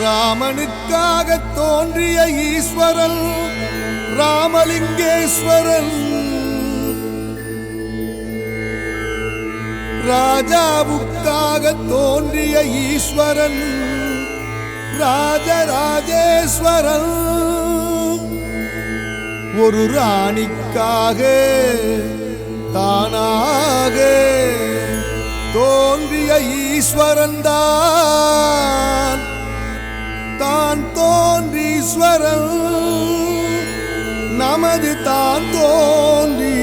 ராமனுக்காக தோன்றிய ஈஸ்வரன் ராமலிங்கேஸ்வரன், ராஜாவுக்காக தோன்றிய ஈஸ்வரன் ராஜராஜேஸ்வரன், ஒரு ராணிக்காக தானாக தோன்றிய ஈஸ்வரன் தான் தோன்றீஸ்வரன், நமது தான் தோன்றீஸ்வரன்.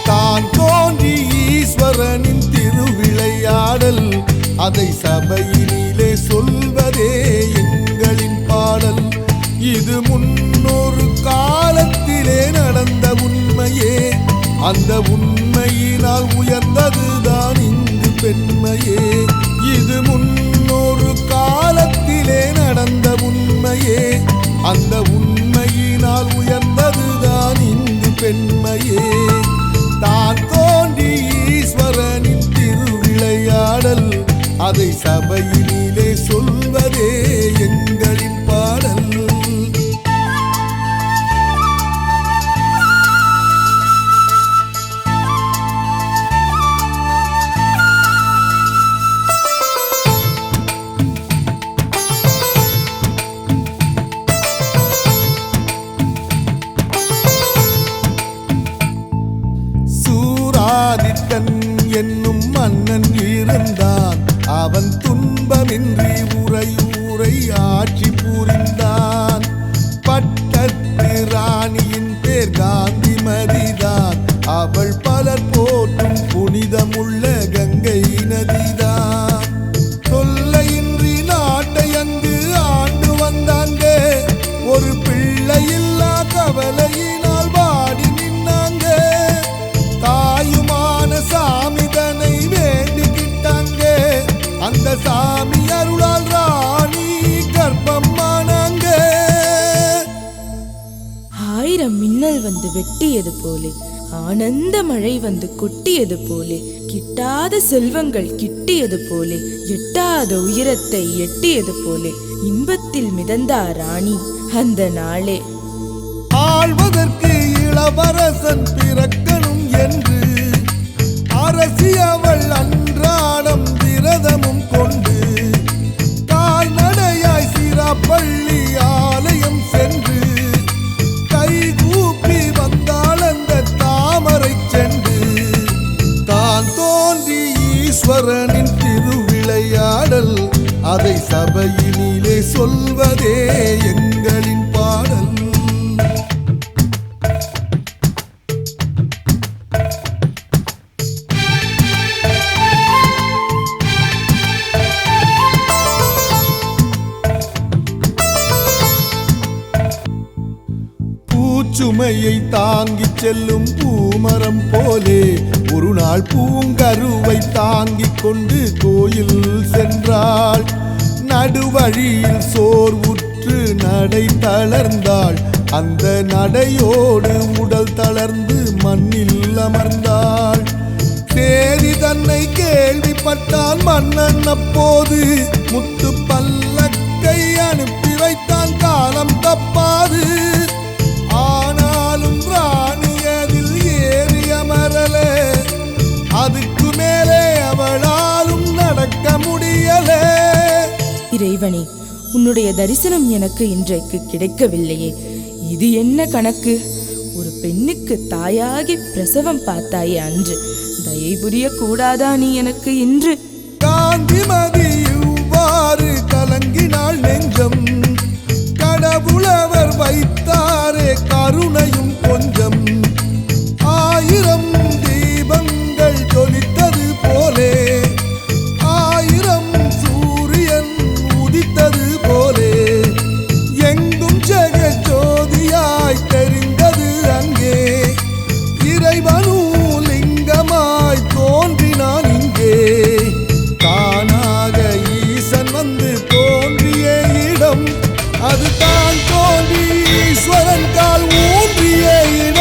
தான் தோன்றி ஈஸ்வரனின் திருவிளையாடல், அதை சபையிலே சொல்வதே எங்களின் பாடல். இது முன்னொரு காலத்திலே நடந்த உண்மையே, அந்த உண்மையினால் உயர்ந்ததுதான் இங்கு பெண்மையே. இது முன்னொரு காலத்திலே நடந்த உண்மையே, அந்த உண்மையினால் உயர்ந்ததுதான் இங்கு பெண்மையே. தான் தோன்றி ஈஸ்வரனின் திருவிளையாடல், அதை சபையிலே சொல்வதே எங்களின் பாடல். சூராதித்தன் என்னும் மன்னன் இருந்தான், அவன் துன்பமின்றி உரையூரை ஆட்சி புரிந்தான். பட்டத்து ராணியின் பேர் காந்திமதிதான், அவள் பலர் போற்றும் புனிதமுள்ள கங்கை நதிதான். தொல்லையின்றி நாட்டை அங்கு ஆண்டு வந்தாங்க, ஒரு பிள்ளையில்லா கவலையினால் வாடி நின்னாங்க. தாயுமான சாமிதனை வேண்டிக்கிட்டாங்க, அந்த சாமி அருளால் ராணி கர்ப்பமானாங்க. ஆயிரம் மின்னல் வந்து வெட்டியது போலே, ஆனந்த மழை வந்து கொட்டியது போலே, கிட்டாத செல்வங்கள் கிட்டியது போலே, எட்டாத உயரத்தை எட்டியது போலே, இன்பத்தில் மிதந்தார் ராணி அந்த நாளே. ஆழ்வதற்கு இளவரசன் பிறக்கணும் என்று அரசி அவள் அன்றாடம் விரதமும் கொண்டு, கால்நடையாய் சிராப்பள்ளி ஆலயம் சென்று கைகூப்பி வந்தாள் அந்த தாமரை சென்று. தான் தோன்றி ஈஸ்வரனின் திருவிளையாடல், அதை சபையினிலே சொல்வதே எங்களின் பாடல். சுமையை தாங்கிச் செல்லும் பூமரம் போலே, ஒரு நாள் பூங்கருவை தாங்கிக் கொண்டு கோயில் சென்றாள். நடுவழியில் சோர்வுற்று நடை தளர்ந்தாள், அந்த நடையோடு உடல் தளர்ந்து மண்ணில் அமர்ந்தாள். சேதி தன்னை கேள்விப்பட்டான் மன்னன், அப்போது முத்து பல்லக்கை அனுப்பி வைத்தான் காலம் தப்பாது. ஆனாலும் ராணி அதில் ஏறி அமரல, அதுக்கு மேலே அவளாலும் நடக்க முடியல. இறைவனே, உன்னுடைய தரிசனம் எனக்கு இன்றைக்கு கிடைக்கவில்லையே, இது என்ன கணக்கு? ஒரு பெண்ணுக்கு தாயாகி பிரசவம் பார்த்தாயே அன்று, தயை புரிய கூடாதா நீ எனக்கு இன்று? காந்திமதி இவ்வாறு கலங்கினாள் நெஞ்சம், கடவுளவர் வைத்தாரே கருணையும் கொஞ்சம். ஆயிரம் தீபங்கள் ஜொலித்தது போலே, ஆயிரம் சூரியன் உதித்தது போலே, எங்கும் ஜெகஜோதியாய் தெரிந்தது அங்கே. இறைவனும் லிங்கமாய் தோன்றினான் இங்கே, தானாக ஈசன் வந்து தோன்றிய இடம், அது தான் தோன்றி ஈஸ்வரன் கால் ஊன்றிய இடம்.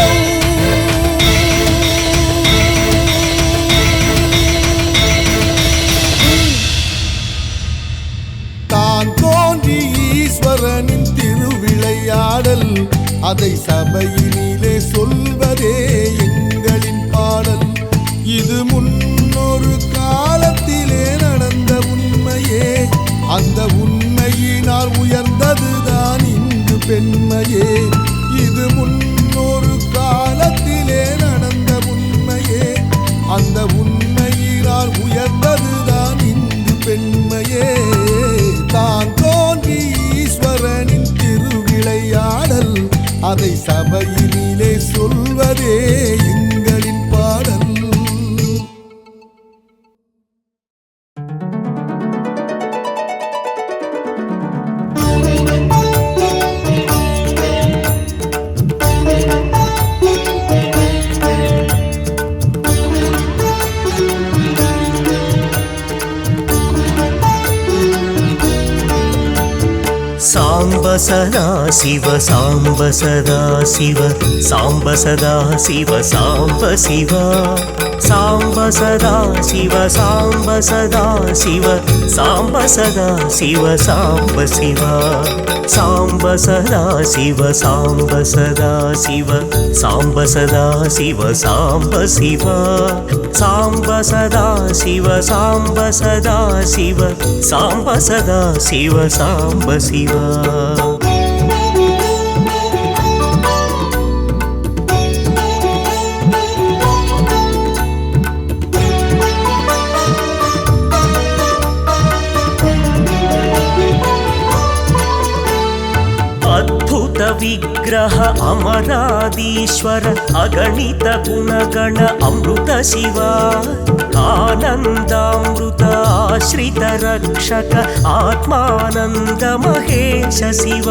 திருவிளையாடல் அதை சபையினிலே சொல்வதே எங்களின் பாடல். இது முன்னொரு காலத்திலே நடந்த உண்மையே, அந்த உண்மையினால் உயர்ந்ததுதான் இங்கு பெண்மையே. இது முன்னொரு காலத்திலே நடந்த உண்மையே, அந்த உண்மையினால் உயர்ந்ததுதான் இங்கு பெண்மையே. தான் தோன்றி ஈஸ்வரனின் திருவிளையாடல் அதை சபையினிலே சொல்வதே எங்களின் பாடல். சாம்ப சதா சிவ சாம்ப சதா சிவ சாம்ப சதா சிவ சாம்ப சிவா சாம்ப சதா சிவ சாம்ப சதா சிவ சாம்ப சதா சிவ சாம்ப சிவா சாம்ப சதா சிவ சாம்ப சதா சிவ சாம்ப சதா சிவ சாம்ப சிவா சாம்ப சதா சிவ சாம்ப சதா சிவ சாம்ப சதா சிவ சாம்ப சிவா. ಅದ್ಭುತ ವಿಗ್ರಹ ಅಮರಾದೀಶ್ವರ ಅಗಣಿತ ಗುಣಗಣ ಅಮೃತ ಶಿವ ಆನಂದಾಮೃತ ಆಶ್ರಿತ ರಕ್ಷಕ ಆತ್ಮಾನಂದ ಮಹೇಶ ಶಿವ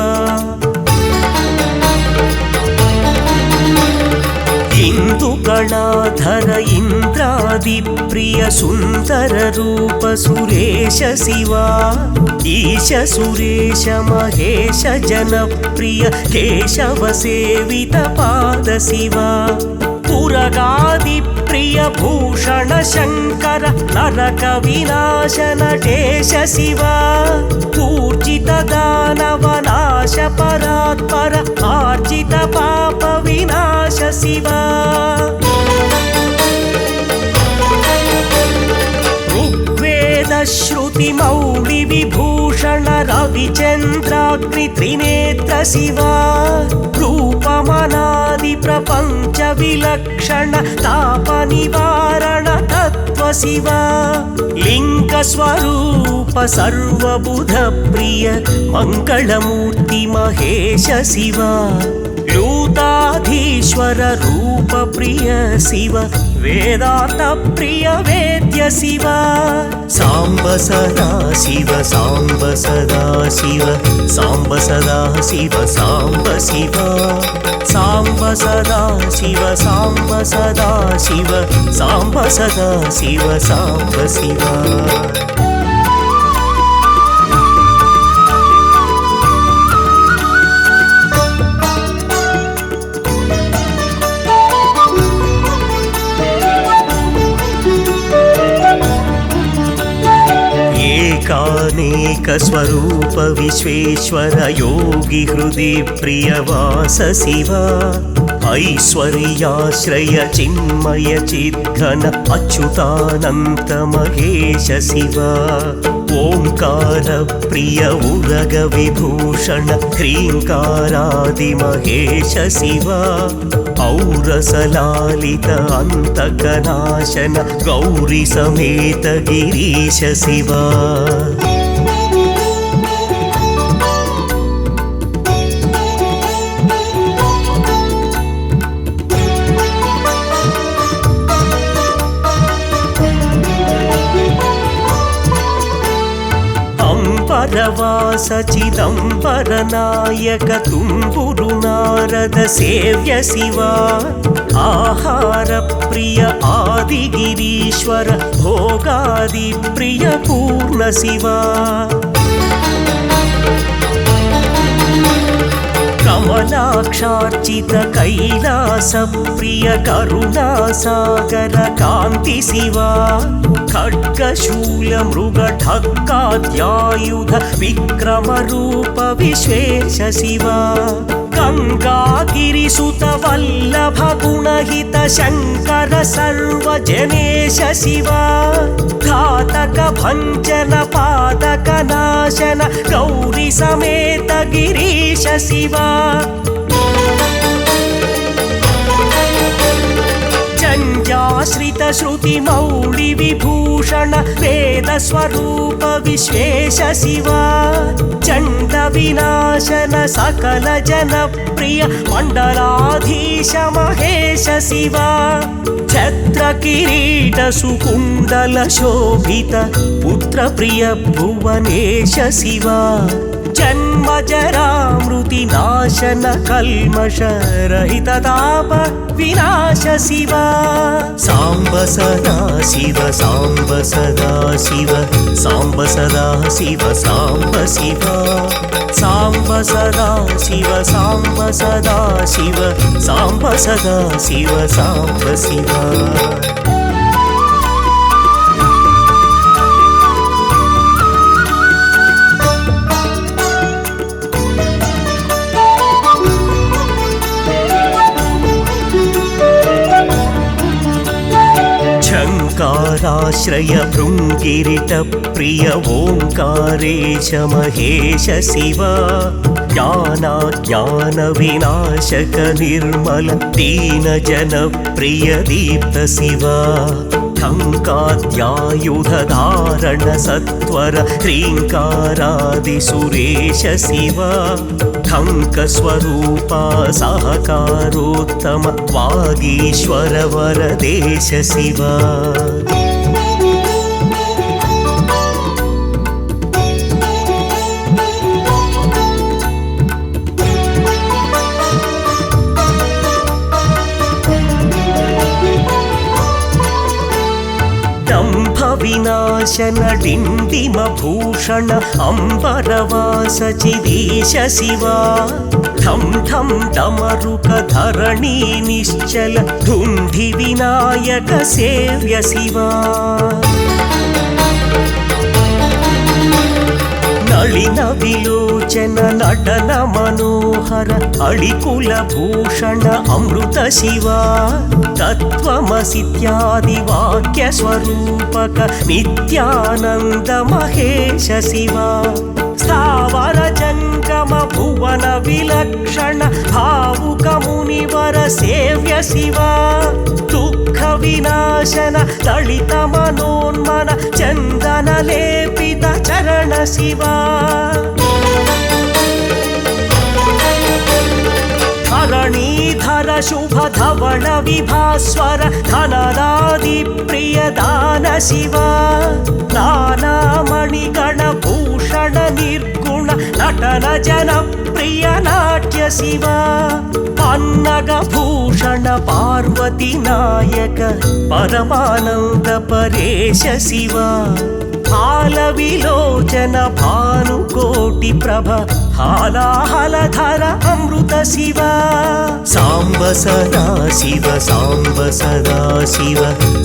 ಇಂದು ಗಣಾಧರ ಇಂದ್ರಾದಿ ಪ್ರಿಯ ಸುಂದರ ರೂಪ ಸುರೇಶ ಶಿವ ಈಶ ಸುರೇಶ ಮಹೇಶ ಜನಪ್ರಿಯ ಕೇಶವ ಸೇವಿತ ಪಾದ ಶಿವ ಪುರಗಾದಿ ಪ್ರಿಯ ಭೂಷಣ ಶಂಕರ ನರಕ ವಿನಾಶ ನಟೇಶ ಶಿವ ಊರ್ಜಿತ ದಾನವ ನಾಶ ಪರಾತ್ಪರ ಆರ್ಜಿತ ಪಾಪ ವಿನಾಶ ಶಿವ ಋಗ್ವೇದ ಶ್ರುತಿ ಮೌಳಿ ವಿಭೂಷಣ ರವಿಚಂದ್ರಾಗ್ನಿ ತ್ರಿನೇತ್ರ ಶಿವ ರೂಪಮನಾದಿ ಪ್ರಪಂಚ ವಿಲಕ್ಷಣ ತಾಪ ನಿವಾರಣ ತತ್ವ ಶಿವ ಲಿಂಗ ಸ್ವರೂಪ ಸರ್ವಬುಧ ಪ್ರಿಯ ಮಂಗಳಮೂರ್ತಿ ಮಹೇಶ ಶಿವ ಲೂತಾಧೀಶ್ವರ ರೂಪ ಪ್ರಿಯ ಶಿವ ವೇದಾಂತ ಪ್ರಿಯ ವೇದ್ಯ ಶಿವ ಸಾಂಬ ಸದಾ ಶಿವ ಸಾಂಬ ಸದಾ ಶಿವ ಸಾಂಬ ಸದಾ ಶಿವ ಸಾಂಬ ಶಿವ ಸಾಂಬ ಸದಾ ಶಿವ ಸಾಂಬ ಸದಾ ಶಿವ ಸಾಂಬ ಸದಾ ಶಿವ ಸಾಂಬ ಶಿವ. ಏಕಾನೇಕ ಸ್ವರೂಪ ವಿಶ್ವೇಶ್ವರ ಯೋಗಿ ಹೃದಯ ಪ್ರಿಯವಾಸ ಶಿವ ಐಶ್ವರ್ಯಾಶ್ರಯ ಚಿನ್ಮಯ ಚಿದ್ಘನ ಅಚ್ಯುತಾನಂತ ಮಹೇಶ ಶಿವ ಓಂಕಾರ ಪ್ರಿಯ ಉರಗ ವಿಭೂಷಣ ಹ್ರೀಂಕಾರಾದಿ ಮಹೇಶ ಶಿವ ಔರಸಲಾಲಿತ ಅಂತಕನಾಶನ ಗೌರಿ ಸಮೇತ ಗಿರೀಶ ಶಿವ ಅಂಬರವಾಸ ಚಿದಂಬರ ನಾಯಕ ತುಂಬುರು ನಾರದ ಸೇವ್ಯ ಶಿವ ಆಹಾರ ಪ್ರಿಯ ಆದಿಗಿರೀಶ್ವರ ಭೋಗಾದಿ ಪ್ರಿಯ ಪೂರ್ಣ ಶಿವ ಕಂ कमलाक्षार्चित कैलास प्रिय करुणासागर कान्ति शिवा खड्गशूल मृग ढक्काद्यायुध विक्रम रूप विश्वेश शिवा गंगागिरिसुत वल्लभ गुणहित शंकर सर्वजनेश शिवा घातक भंजन पादक नाशन गौरी समेत गिरीश शिवा जंजाश्रित श्रुति मौळि विभूषण वेद स्वरूप विश्वेश शिवा चंड विनाशन सकल जन प्रिय मंडलाधीश महेश शिवा छत्र किरीट सुकुंडल शोभित पुत्र प्रिय भुवनेश शिवा जन्म जरा मृति नाशन कल्मष रहित ताप विनाश शिवा सांब सदा शिव सांब सदा शिव सांब सदा शिव सांब शिवा सांब सदा शिव सांब सदा शिव सांब सदा शिव सांब शिवा झंकाराश्रय भृंगिरिट प्रिय ओंकारेश महेश शिवा ज्ञानाज्ञान विनाशक निर्मल दीन जन प्रिय दीप्त शिवा ठंकाद्यायुध धारण सत्वर ह्रींकारादि सुरेश शिवा ठंक स्वरूपा सहकारोत्तम वागीश्वर वरदेश शिवा विनाशन डिंडिम भूषण अंबरवास चिदीश शिवा ठम ठम डमरुक धरणी निश्चल धुंधि विनायक सेव्य शिवा नलिन विलोचन नटन मनोहर अळिकुल भूषण अमृत शिवा तत्त्वमसीत्यादि वाक्य स्वरूपक नित्यानंद महेश शिवा स्थावर जंगम भुवन विलक्षण भावुक मुनिवर सेव्य शिवा दुःख विनाशन ललित मनोन्मन चंदन लेपित चरण शिवा धरणीधर शुभ धवल विभास्वर धनरादि प्रिय दान शिवा नाना मणिगण भूषण निर्गुण नटन जन प्रिय नाट्य शिवा पन्नग भूषण पार्वती नायक परमानंद परेश शिवा हाल विलोचन भानुकोटि प्रभ हालाहलधर अमृत शिवा सांब सदा शिव सांब सदा शिव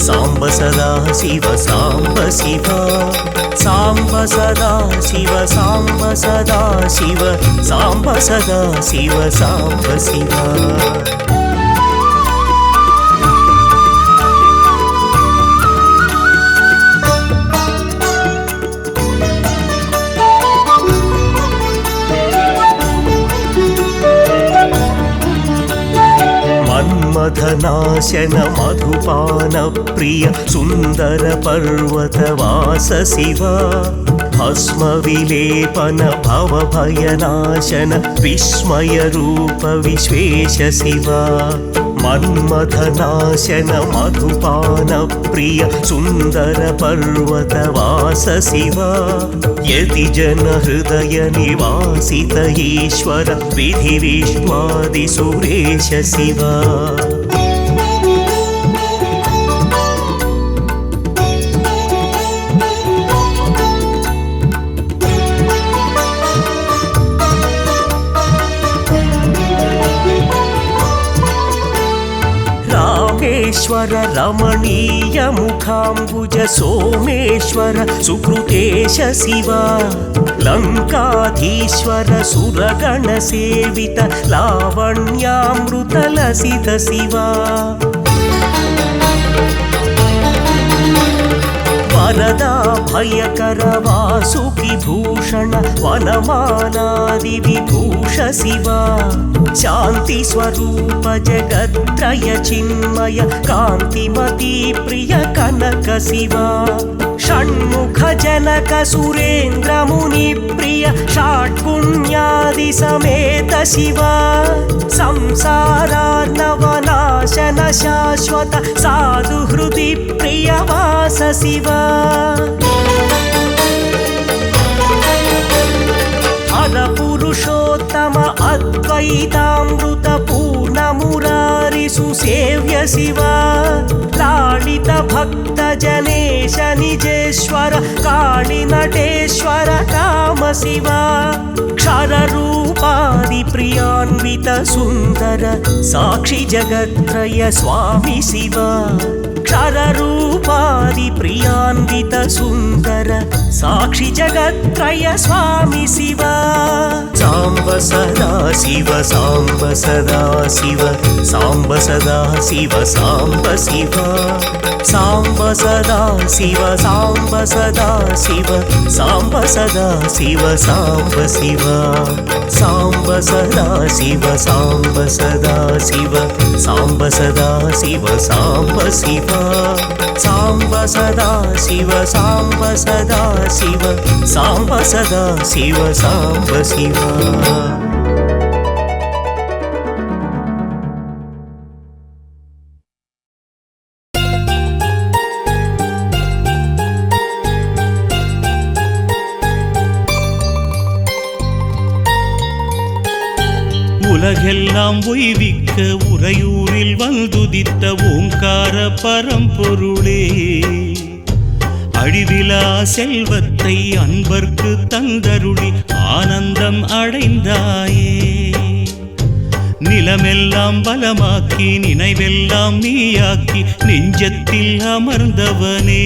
सांब सदा शिव सांब शिवा सांब सदा शिव सांब सदा शिव सांब सदा शिव सांब शिवा मधनाशन मधुपान प्रिय सुंदर पर्वत वास शिवा भस्म विलेपन भव भयनाशन विस्मय रूप विश्वेश शिवा मन्मथनाशन मधुपान प्रिय सुंदर पर्वत वास शिवा यति जन हृदय निवासित ईश्वर विधि विश्वादि सुरेश शिवा महेश्वर रमणीय मुखाम्बुज सोमेश्वर सुकृतेश शिवा लङ्काधीश्वर सुरगण सेवित लावण्यामृतलसित शिवा वरदा भयकर वासुकि भूषण वनमालादि विभूष शिवा शांति स्वरूप जगत्त्रय चिन्मय कांतिमती प्रिय कनक शिवा षण्मुख जनक सुरेन्द्र मुनि प्रिय षट्पुण्यादि समेत शिवा संसारार्णवनाशन शाश्वत साधु हृदि प्रिय वास शिवा हर पुरुषोत्तम अद्वैतामृत पूर्ण मुरारि सुसेव्य शिवा लालित भक्त जनेश निजेश्वर काळि नटेश्वर काम शिवा क्षर रूपादि प्रियान्वित सुंदर साक्षी जगत्त्रय स्वामी शिवा क्षर रूपादि प्रियान्वित सुंदर साक्षी जगत्त्रय स्वामी शिवा सांब सदा शिव सांब सदा शिव सांब सदा शिव सांब शिवा सांब सदा शिव सांब सदा शिव सांब सदा शिव सांब शिवा सांब सदा शिव सांब सदा शिव सांब सदा शिव सांब शिवा सांब सदा शिव सांब सदा शिव सांब सदा शिव सांब शिवा உலகெல்லாம் உய்விக்க உறையூரில் வந்துதித்த ஓங்கார பரம்பொருளே அழிவிலா செல்வத்தை அன்பர்க்கு தந்தருளி ஆனந்தம் அடைந்தாயே நிலமெல்லாம் பலமாக்கி நினைவெல்லாம் நீயாக்கி நெஞ்சத்தில் அமர்ந்தவனே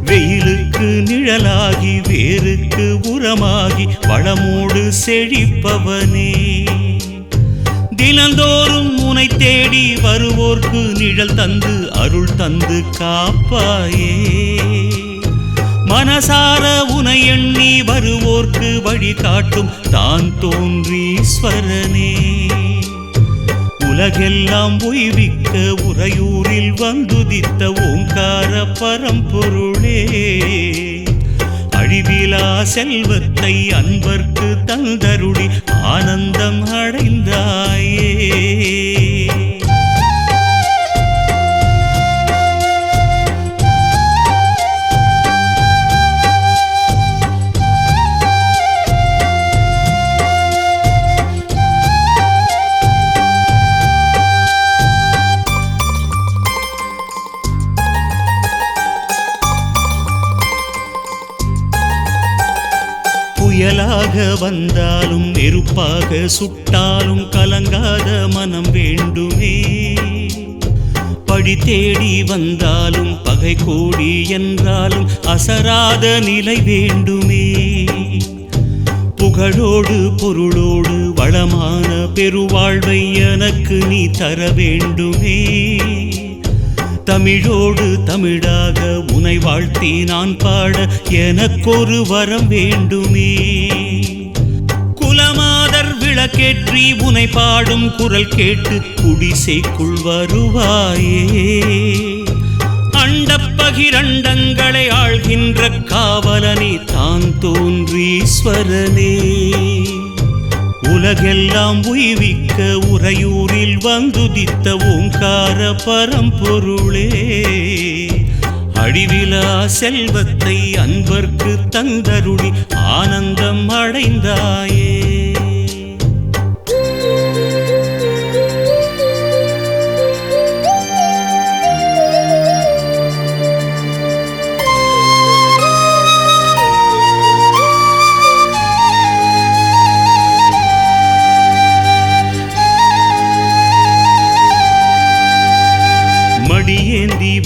வெயிலுக்கு நிழலாகி வேருக்கு உரமாகி வளமோடு செழிப்பவனே தினந்தோறும் உனை தேடி வருவோர்க்கு நிழல் தந்து அருள் தந்து காப்பாயே மனசார உனை எண்ணி வருவோர்க்கு வழி காட்டும் தான் தோன்றீஸ்வரனே உலகெல்லாம் உய்விக்க உறையூரில் வந்துதித்த ஓங்கார பரம்பொருளே அழிவிலா செல்வத்தை அன்பர்க்கு தந்தருளி ஆனந்தம் அடைந்தாயே புயலாக வந்தாலும் நெருப்பாக சுட்டாலும் கலங்காத மனம் வேண்டுமே படி தேடி வந்தாலும் பகை கோடி என்றாலும் அசராத நிலை வேண்டுமே புகழோடு பொருளோடு வளமான பெருவாழ்வை எனக்கு நீ தர வேண்டுமே தமிழோடு தமிழாக உனை வாழ்த்தி நான் பாட எனக்கொரு வரம் வேண்டுமே குலமாதர் விளக்கேற்றி உனை பாடும் குரல் கேட்டு குடிசைக்குள் வருவாயே அண்டப்பகிரண்டங்களை ஆள்கின்ற காவலனே தான் தோன்றீஸ்வரனே உலகெல்லாம் உய்விக்க உறையூரில் வந்துதித்த ஓங்கார பரம்பொருளே அழிவிலா செல்வத்தை அன்பர்க்கு தந்தருளி ஆனந்தம் அடைந்தாயே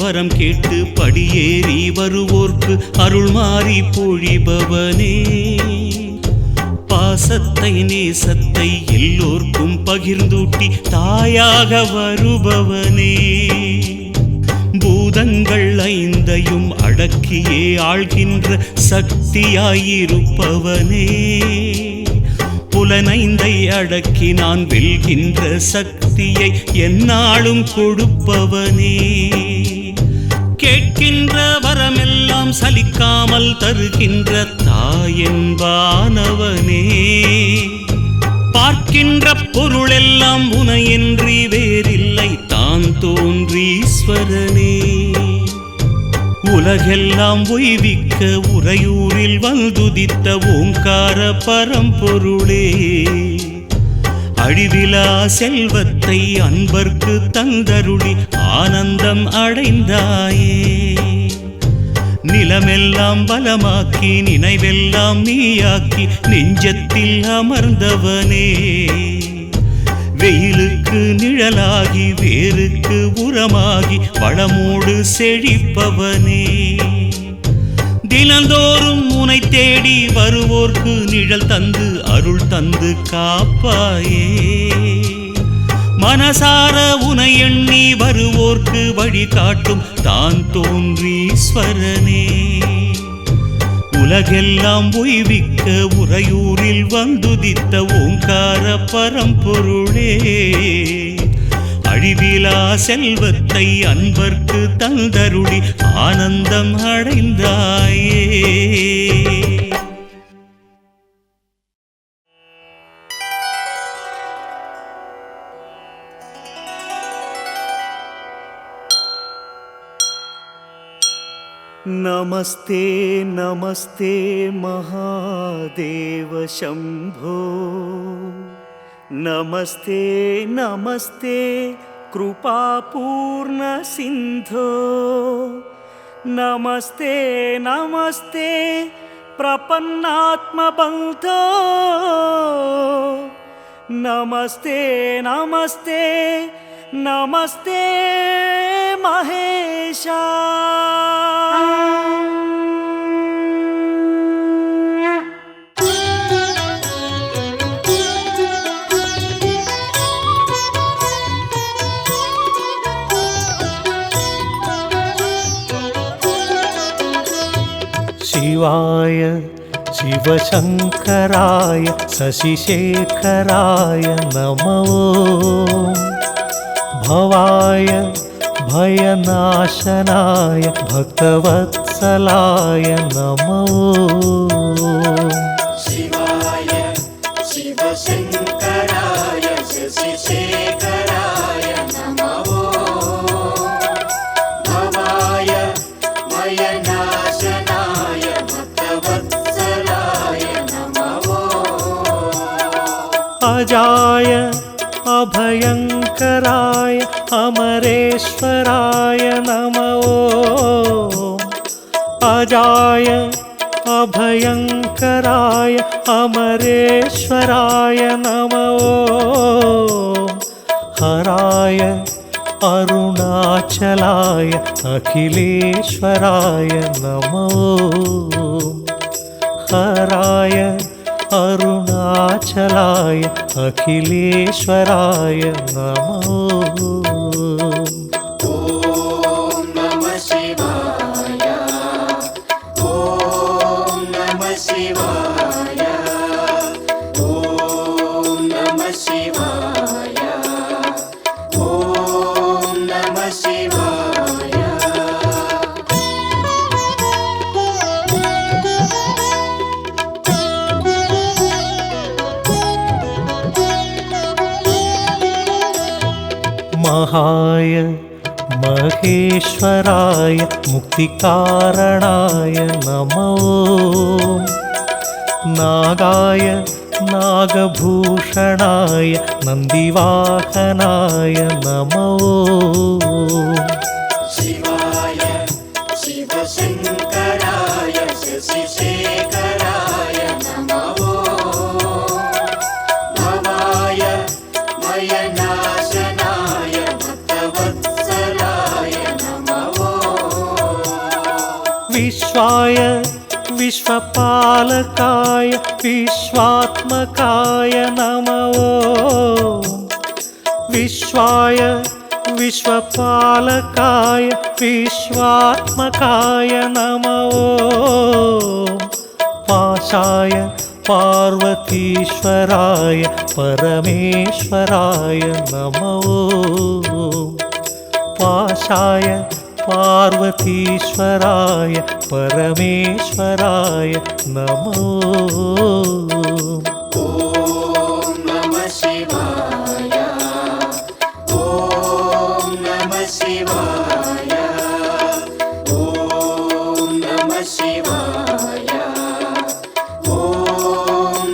வரம் கேட்டு படியேறி வருவோர்க்கு அருள் மாறி பொழிபவனே, பாசத்தை நேசத்தை எல்லோர்க்கும் பகிர்ந்தூட்டி தாயாக வருபவனே, பூதங்கள் ஐந்தையும் அடக்கியே ஆள்கின்ற சக்தியாயிருப்பவனே, புலனைந்தை அடக்கி நான் வெல்கின்ற சக்தியை எந்நாளும் கொடுப்பவனே, கேட்கின்ற வரமெல்லாம் சலிக்காமல் தருகின்ற தாயென்பானவனே, பார்க்கின்ற பொருளெல்லாம் உனையின்றி வேறில்லை தான் தோன்றீஸ்வரனே, உலகெல்லாம் உய்விக்க உறையூரில் வந்துதித்த ஓங்கார பரம்பொருளே, அழிவிலா செல்வத்தை அன்பர்க்கு தந்தருளி ஆனந்தம் அடைந்தாயே, நிலமெல்லாம் பலமாக்கி நினைவெல்லாம் நீயாக்கி நெஞ்சத்தில் அமர்ந்தவனே, வெயிலுக்கு நிழலாகி வேருக்கு உரமாகி வளமோடு செழிப்பவனே, தினந்தோறும் உனை தேடி வருவோர்க்கு நிழல் தந்து அருள் தந்து காப்பாயே, மனசார உனை எண்ணி வருவோர்க்கு வழிகாட்டும் தான் தோன்றீஸ்வரனே, உலகெல்லாம் உய்விக்க உறையூரில் வந்துதித்த ஓங்கார பரம்பொருளே, அழிவிலா செல்வத்தை அன்பர்க்கு தந்தருளி ஆனந்தம் அடைந்தாயே. नमस्ते नमस्ते महादेव शंभो, नमस्ते नमस्ते कृपापूर्ण सिंधो, नमस्ते नमस्ते प्रपन्नात्म बंधो, नमस्ते नमस्ते नमस्ते महेशा। शिवाय शिवशंकराय शशिशेखराय नमो, भवाय भयनाशनाय भक्तवत्सलाय नमो, शिवाय शिवशंकराय शशिशेखराय नमो, भवाय भयनाशनाय भक्तवत्सलाय नमो, अजाय अभयंकराय अमरेश्वराय नमो, अजाय अभयंकराय अमरेश्वराय नमो, हराय अरुणाचलाय अखिलेश्वराय नमो, हराय अरुणाचलाय अखिलेश्वराय नमो। ॐ नमः शिवाय, ॐ नमः शिवाय, ॐ नमः शिवाय, ॐ नमः शिवाय। महाय महेश्वराय मुक्तिकारणाय नमो, नागाय नागभूषणाय नन्दिवाहनाय नमो, शिवाय शिवशंकराय शशिशेखराय नमो, भवाय भयनाशनाय भक्तवत्सलाय नमो, विश्वाय विश्वपालकाय विश्वात्मकाय नमो विश्वाय विश्वपालकाय विश्वात्मकाय नमो पाशाय पार्वतीश्वराय परमेश्वराय नमो पाशाय पार्वतीश्वराय परमेश्वराय नमो ॐ नमः शिवाय ॐ नमः शिवाय ॐ नमः शिवाय ॐ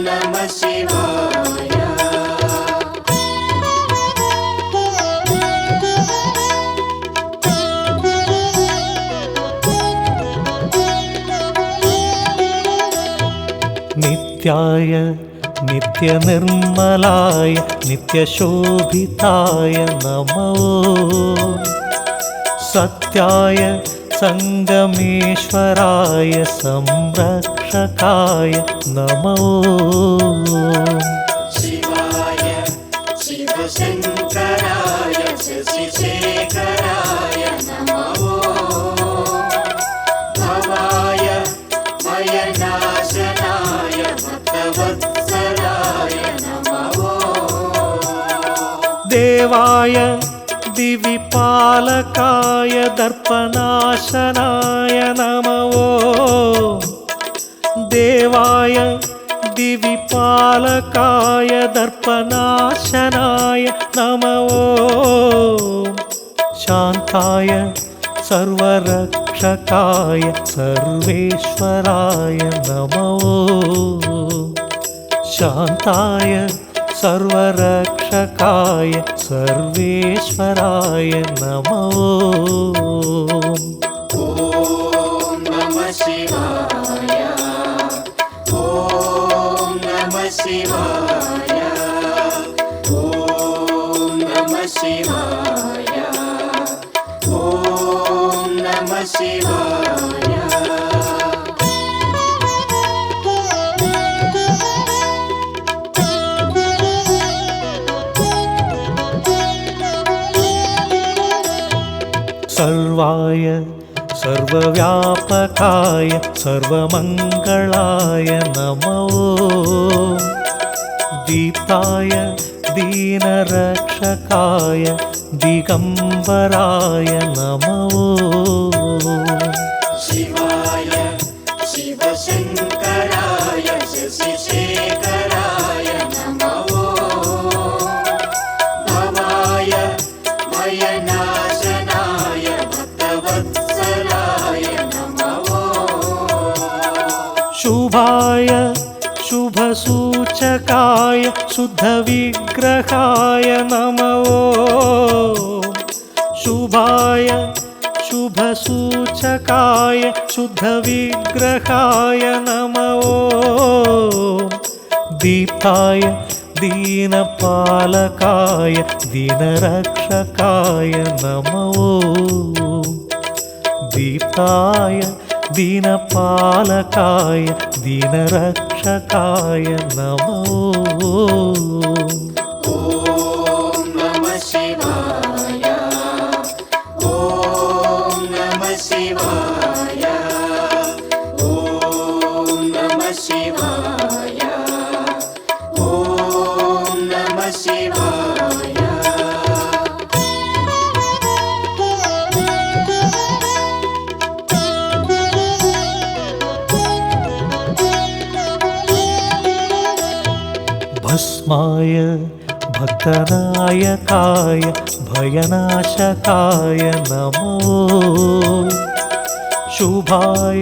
नमः शिवाय नित्याय नित्यनिर्मलाय नित्यशोभिताय नमो सत्याय संगमेश्वराय संरक्षकाय नमो शिवाय शिवशङ्कराय शशिशेखराय नमो भवाय भयनाशनाय भक्तवत्सलाय नमो देवाय दिविपालकाय दर्पनाशनाय नमो देवाय दिविपालकाय दर्पनाशनाय नमो शान्ताय सर्वरक्षकाय सर्वेश्वराय नमो शान्ताय सर्वरक्षकाय सर्वेश्वराय नमो ॐ नमः शिवाय ॐ नमः शिवाय ॐ नमः शिवाय ॐ नमः शिवाय सर्वाय सर्वव्यापकाय सर्वमङ्गलाय नमो दीप्ताय दीनरक्षकाय दिगम्बराय नमो शिवाय शिवशङ्कराय शशिशेखराय नमो भवाय भयनाशनाय भक्तवत्सलाय नमो शुभाय शुभसूचकाय शुद्धविग्रहाय नमो शुभाय शुभसूचकाय शुद्धविग्रहाय नमो दीप्ताय दीनपालकाय दीनरक्षकाय नमो दीप्ताय दीनपालकाय दीनरक्षकाय नमो ॐ नमः शिवाय ॐ नमः शिवाय ॐ नमः शिवाय ॐ नमः शिवाय भस्माय भक्तनायकाय भयनाशकाय नमो शुभाय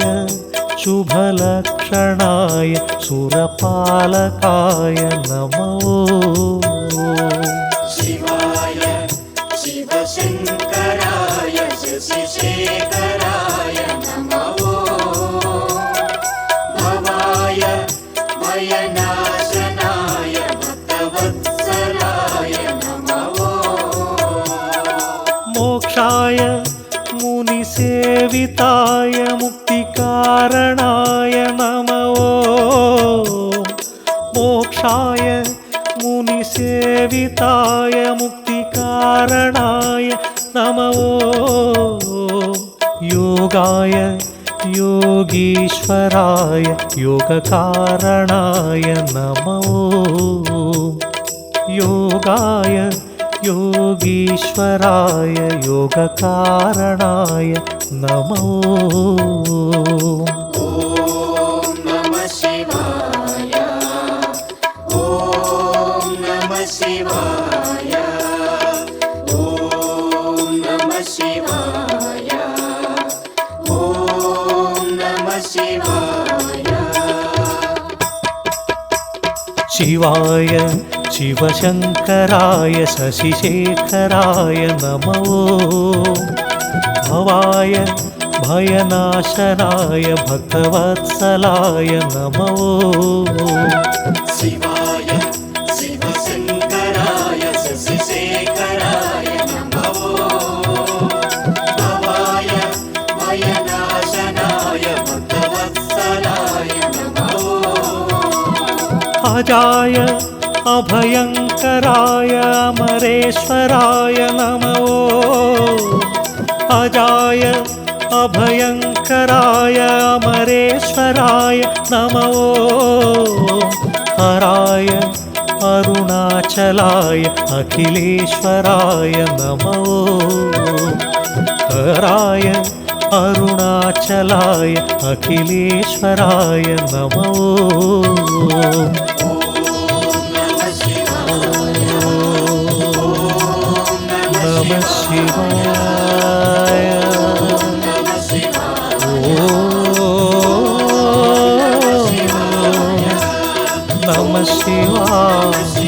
शुभलक्षणाय सुरपालकाय नमो शिवाय शिवशङ्कराय शशिशेखराय नमो भवाय भयनाशनाय भक्तवत्सलाय नमो मोक्षाय मुनिसेविताय मुक्तिकाय सेविताय मुक्तिकारणाय नमो योगाय योगीश्वराय योगकारणाय नमो योगाय योगीश्वराय योगकारणाय नमो ॐ नमः शिवाय ॐ नमः शिवाय ॐ नमः शिवाय ॐ नमः शिवाय शिवाय शिवशङ्कराय शशिशेखराय नमो भवाय भयनाशनाय भक्तवत्सलाय नमो शिवाय शिवशङ्कराय शशिशेखराय नमो भवाय भयनाशनाय भक्तवत्सलाय नमो अजाय अभयङ्कराय अमरेश्वराय नमो अजाय अभयङ्कराय अमरेश्वराय नमो हराय अरुणाचलाय अखिलेश्वराय नमो हराय अरुणाचलाय अखिलेश्वराय नमो नमः शिवाय नमः शिवाय